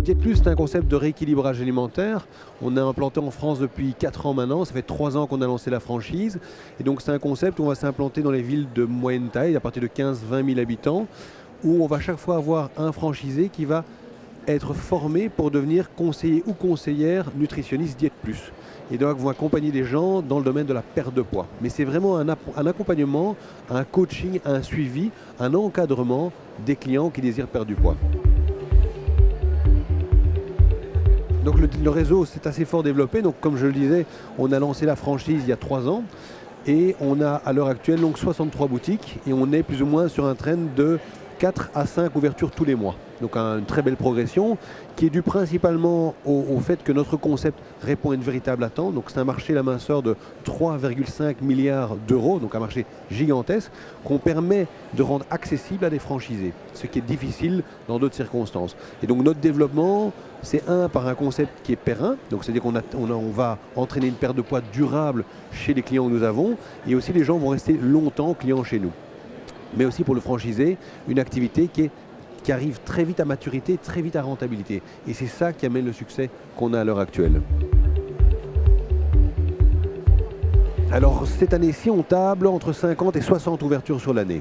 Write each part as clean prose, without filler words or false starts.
Diet Plus, c'est un concept de rééquilibrage alimentaire. On a implanté en France depuis 4 ans maintenant. Ça fait 3 ans qu'on a lancé la franchise. Et donc c'est un concept où on va s'implanter dans les villes de moyenne taille, à partir de 15-20 000 habitants, où on va chaque fois avoir un franchisé qui va être formé pour devenir conseiller ou conseillère nutritionniste Diet Plus. Et donc vont accompagner des gens dans le domaine de la perte de poids. Mais c'est vraiment un accompagnement, un coaching, un suivi, un encadrement des clients qui désirent perdre du poids. Donc le réseau s'est assez fort développé. Donc comme je le disais, on a lancé la franchise il y a 3 ans et on a à l'heure actuelle donc 63 boutiques et on est plus ou moins sur un trend de 4 à 5 ouvertures tous les mois. Donc une très belle progression qui est due principalement au fait que notre concept répond à une véritable attente. Donc c'est un marché, la minceur, de 3,5 milliards d'euros, donc un marché gigantesque qu'on permet de rendre accessible à des franchisés, ce qui est difficile dans d'autres circonstances. Et donc notre développement, c'est par un concept qui est périn, donc c'est-à-dire qu'on va entraîner une perte de poids durable chez les clients que nous avons, et aussi les gens vont rester longtemps clients chez nous. Mais aussi pour le franchisé, une activité qui arrive très vite à maturité, très vite à rentabilité. Et c'est ça qui amène le succès qu'on a à l'heure actuelle. Alors cette année-ci, on table entre 50 et 60 ouvertures sur l'année.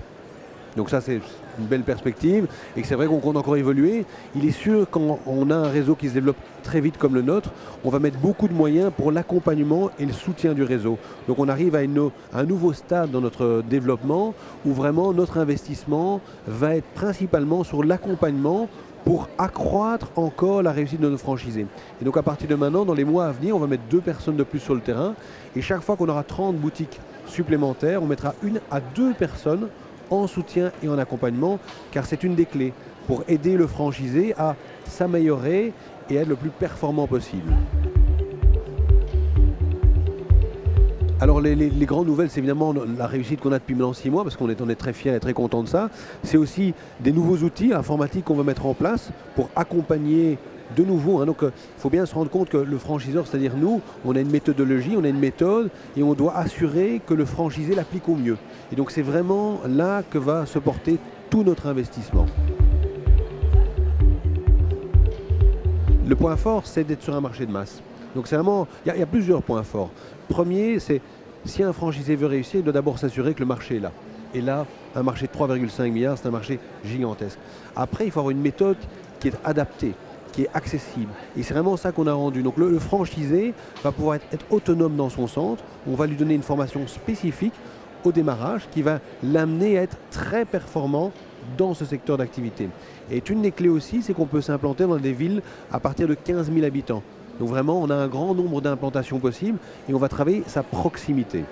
Donc ça, c'est une belle perspective et c'est vrai qu'on compte encore évoluer. Il est sûr quand on a un réseau qui se développe très vite comme le nôtre, on va mettre beaucoup de moyens pour l'accompagnement et le soutien du réseau. Donc on arrive à un nouveau stade dans notre développement où vraiment notre investissement va être principalement sur l'accompagnement pour accroître encore la réussite de nos franchisés. Et donc à partir de maintenant, dans les mois à venir, on va mettre 2 personnes de plus sur le terrain et chaque fois qu'on aura 30 boutiques supplémentaires, on mettra 1 à 2 personnes en soutien et en accompagnement, car c'est une des clés pour aider le franchisé à s'améliorer et être le plus performant possible. Alors les grandes nouvelles, c'est évidemment la réussite qu'on a depuis maintenant 6 mois, parce qu'on est très fiers et très contents de ça. C'est aussi des nouveaux outils informatiques qu'on va mettre en place pour accompagner de nouveau. Donc il faut bien se rendre compte que le franchiseur, c'est-à-dire nous, on a une méthodologie, on a une méthode et on doit assurer que le franchisé l'applique au mieux. Et donc c'est vraiment là que va se porter tout notre investissement. Le point fort, c'est d'être sur un marché de masse. Donc c'est vraiment, il y a plusieurs points forts. Premier, c'est si un franchisé veut réussir, il doit d'abord s'assurer que le marché est là. Et là, un marché de 3,5 milliards, c'est un marché gigantesque. Après, il faut avoir une méthode qui est adaptée, qui est accessible. Et c'est vraiment ça qu'on a rendu. Donc le franchisé va pouvoir être autonome dans son centre. On va lui donner une formation spécifique au démarrage qui va l'amener à être très performant dans ce secteur d'activité. Et une des clés aussi, c'est qu'on peut s'implanter dans des villes à partir de 15 000 habitants. Donc vraiment, on a un grand nombre d'implantations possibles et on va travailler sa proximité.